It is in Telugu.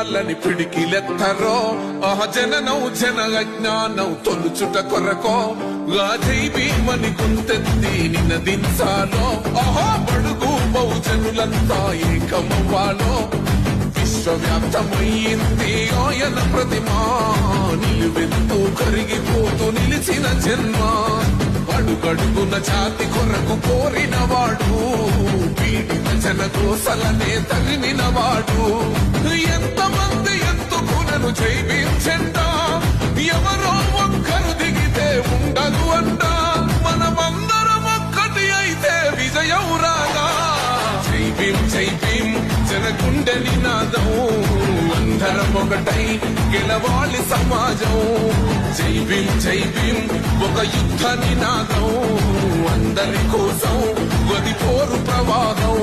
వాళ్ళని పిడికిలెత్తరో జననం జన అజ్ఞానం తొలుచుట కొరకో జై భీమని గొంతెత్తి నినదించాలో బడుగు బహుజనులంతా ఏకమవ్వాలో విశ్వవ్యాప్తమయ్యింది ఆయన ప్రతిమా నిలువెత్తు కరిగిపోతూ నిలిచిన జన్మ అడుగడుగున జాతి కొరకు కోరినవాడు పీడిత జన కోసలనే తరిమినవాడు ఎంతమంది ఎత్తుకునను జై భీమ్ జెండా ఎవరో ఒక్కరు దిగితే ఉండదు అంట మనమందరం ఒక్కటి అయితే విజయం రాగా జై భీమ్ జన గుండె నినాదం అందరం ఒకటై గెలవాలి సమాజం జై భీమ్ ఒక యుద్ధ నినాదం అందరి కోసం గది పోరు ప్రవాహం